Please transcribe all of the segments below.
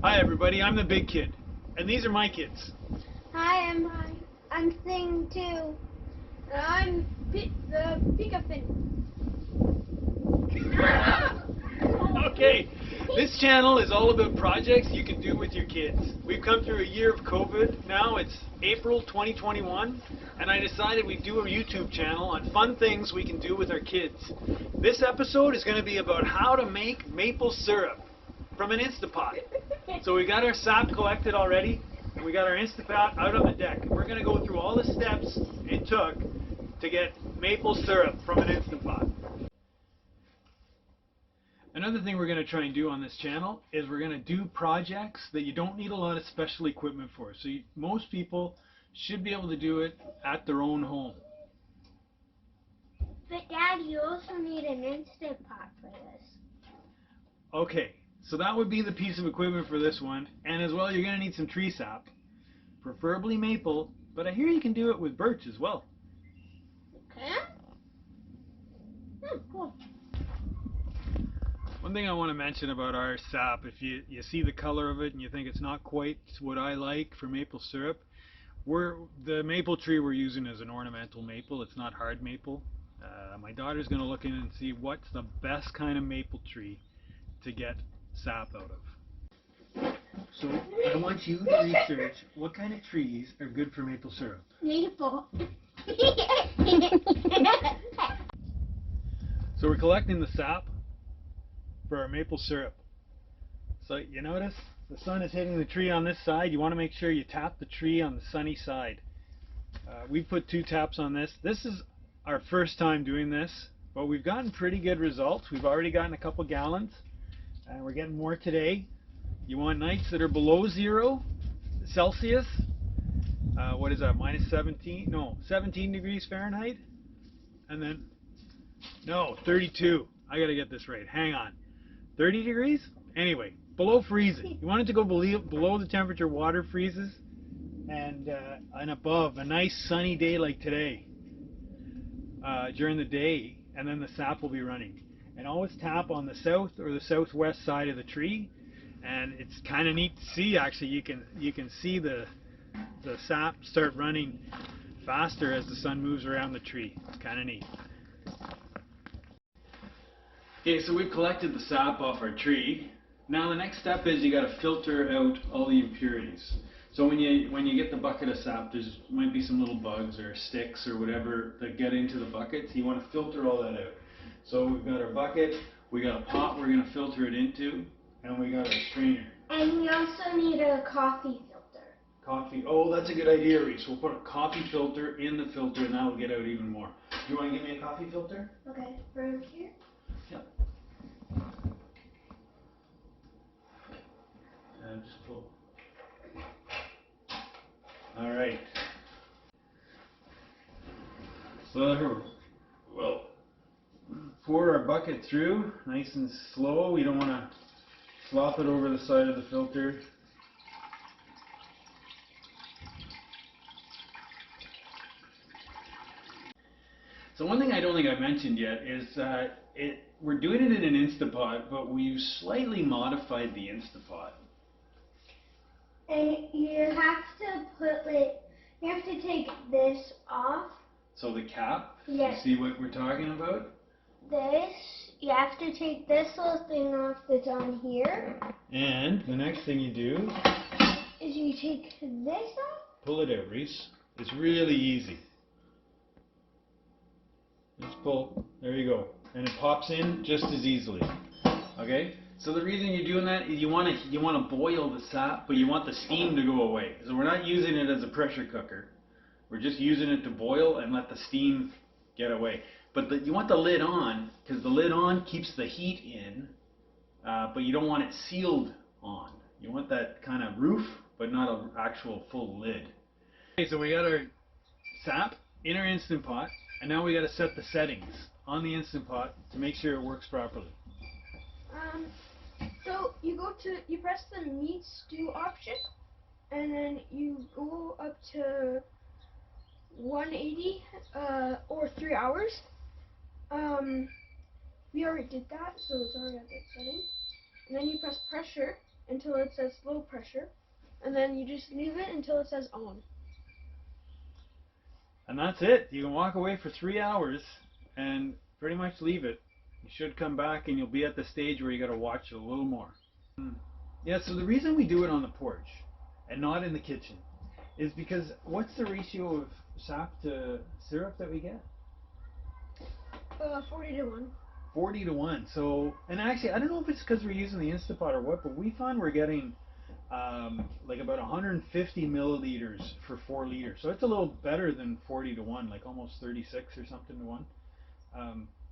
Hi everybody, I'm the big kid, and these are my kids. Hi, I'm Thing too. I'm the Picafin. Okay, this channel is all about projects you can do with your kids. We've come through a year of COVID. Now it's April 2021, and I decided we'd do a YouTube channel on fun things we can do with our kids. This episode is going to be about how to make maple syrup from an Instapot. So we got our sap collected already, and we got our Instapot out on the deck. We're going to go through all the steps it took to get maple syrup from an Instapot. Another thing we're going to try and do on this channel is we're going to do projects that you don't need a lot of special equipment for. So most people should be able to do it at their own home. But Dad, you also need an Instant Pot for this. Okay, so that would be the piece of equipment for this one. And as well, you're going to need some tree sap, preferably maple, but I hear you can do it with birch as well. Okay. Cool. One thing I want to mention about our sap, if you see the color of it and you think it's not quite what I like for maple syrup, the maple tree we're using is an ornamental maple. It's not hard maple. My daughter's going to look in and see what's the best kind of maple tree to get sap out of. So I want you to research what kind of trees are good for maple syrup. Maple. So we're collecting the sap for our maple syrup. So you notice the sun is hitting the tree on this side. You want to make sure you tap the tree on the sunny side. We've put 2 taps on this. This is our first time doing this, but we've gotten pretty good results. We've already gotten a couple gallons, and we're getting more today. You want nights that are below 0 Celsius. What is that, minus 17? No, 17 degrees Fahrenheit. And then, no, 32. I gotta get this right. Hang on. 30 degrees? Anyway, below freezing. You want it to go below the temperature water freezes, and above a nice sunny day like today during the day, and then the sap will be running. And always tap on the south or the southwest side of the tree, and it's kind of neat to see. Actually, you can see the sap start running faster as the sun moves around the tree. It's kind of neat. Okay, so we've collected the sap off our tree. Now the next step is you got to filter out all the impurities. So when you get the bucket of sap, there's might be some little bugs or sticks or whatever that get into the bucket. So you want to filter all that out. So we've got our bucket, we got a pot we're going to filter it into, and we got our strainer. And we also need a coffee filter. Coffee. Oh, that's a good idea, Reese. We'll put a coffee filter in the filter, and that will get out even more. Do you want to give me a coffee filter? Okay, from here? Yep. And just pull. All right. So we'll pour our bucket through nice and slow. We don't want to slop it over the side of the filter. So one thing I don't think I mentioned yet is we're doing it in an Instapot, but we've slightly modified the Instapot. And you have to take this off. So the cap, Yes. You see what we're talking about? You have to take this little thing off that's on here. And the next thing you do Is you take this off. pull it out, Reese. It's really easy. Just pull. There you go. And it pops in just as easily. Okay? So the reason you're doing that is you want to boil the sap, but you want the steam to go away. So we're not using it as a pressure cooker. We're just using it to boil and let the steam get away. But you want the lid on, because the lid on keeps the heat in, but you don't want it sealed on. You want that kind of roof, but not an actual full lid. Okay, so we got our sap in our Instant Pot, and now we got to set the settings on the Instant Pot to make sure it works properly. So you press the meat stew option, and then you go up to 180 or 3 hours. We already did that, so it's already at that setting. And then you press pressure, until it says low pressure, and then you just leave it until it says on. And that's it. You can walk away for 3 hours and pretty much leave it. You should come back and you'll be at the stage where you got to watch it a little more. Yeah, so the reason we do it on the porch and not in the kitchen is because what's the ratio of sap to syrup that we get? 40 to 1. 40 to 1. So, and actually, I don't know if it's because we're using the Instapot or what, but we find we're getting like about 150 milliliters for 4 liters. So it's a little better than 40 to 1, like almost 36 or something to 1.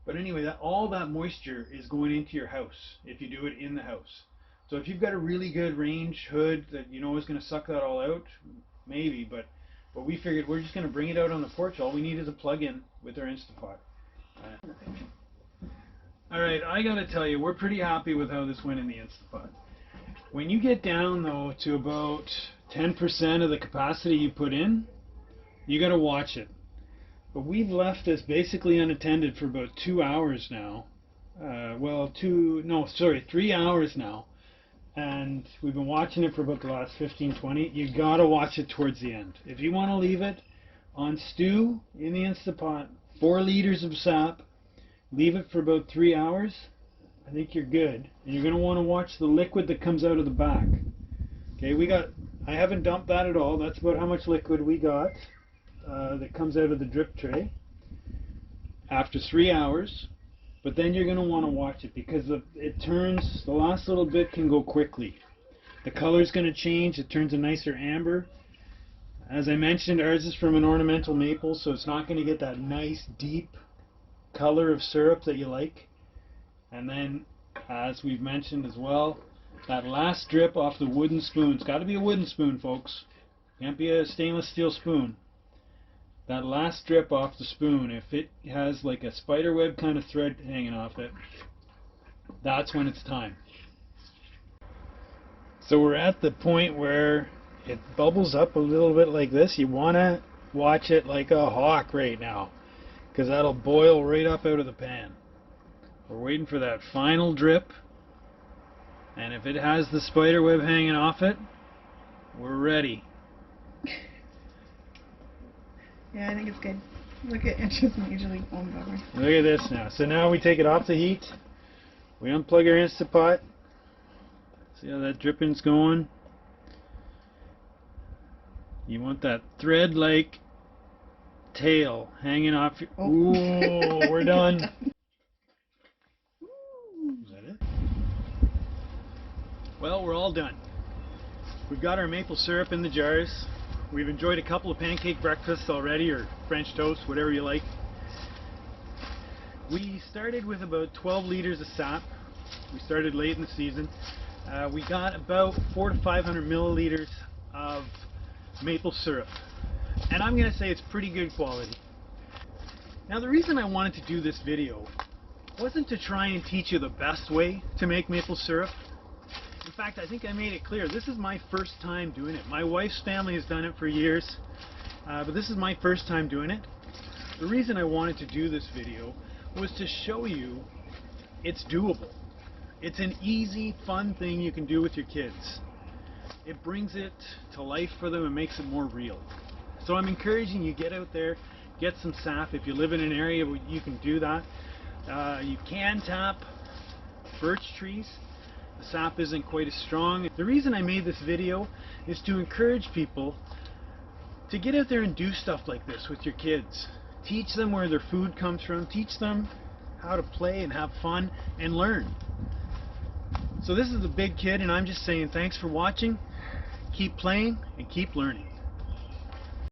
But anyway, all that moisture is going into your house if you do it in the house. So if you've got a really good range hood that you know is going to suck that all out, maybe, but we figured we're just going to bring it out on the porch. All we need is a plug-in with our Instapot. Alright, I gotta tell you, we're pretty happy with how this went in the Instapot. When you get down though to about 10% of the capacity you put in, you gotta watch it. But we've left this basically unattended for about 2 hours now. 3 hours now. And we've been watching it for about the last 15-20. You gotta watch it towards the end. If you want to leave it on stew in the Instapot, 4 liters of sap, leave it for about 3 hours, I think you're good. And you're going to want to watch the liquid that comes out of the back. Okay, I haven't dumped that at all. That's about how much liquid we got that comes out of the drip tray after 3 hours. But then you're going to want to watch it because it turns, the last little bit can go quickly. The color's going to change. It turns a nicer amber. As I mentioned, ours is from an ornamental maple, so it's not going to get that nice deep color of syrup that you like. And then, as we've mentioned as well, that last drip off the wooden spoon. It's got to be a wooden spoon, folks. Can't be a stainless steel spoon. That last drip off the spoon, if it has like a spider web kind of thread hanging off it, that's when it's time. So we're at the point where it bubbles up a little bit like this. You want to watch it like a hawk right now, because that'll boil right up out of the pan. We're waiting for that final drip, and if it has the spider web hanging off it, we're ready. Yeah, I think it's good. Look at it, just usually foams over. Look at this now. So now we take it off the heat. We unplug our Instapot. See how that dripping's going? You want that thread-like tail hanging off your... Oh. Ooh, we're done. Is that it? Well, we're all done. We've got our maple syrup in the jars. We've enjoyed a couple of pancake breakfasts already, or French toast, whatever you like. We started with about 12 liters of sap. We started late in the season. We got about 400 to 500 milliliters of maple syrup. And I'm going to say it's pretty good quality. Now the reason I wanted to do this video wasn't to try and teach you the best way to make maple syrup. In fact, I think I made it clear, this is my first time doing it. My wife's family has done it for years, but this is my first time doing it. The reason I wanted to do this video was to show you it's doable. It's an easy, fun thing you can do with your kids. It brings it to life for them and makes it more real. So I'm encouraging you, get out there, get some sap. If you live in an area where you can do that, you can tap birch trees. The sap isn't quite as strong. The reason I made this video is to encourage people to get out there and do stuff like this with your kids. Teach them where their food comes from. Teach them how to play and have fun and learn. So this is the Big Kid, and I'm just saying thanks for watching. Keep playing and keep learning.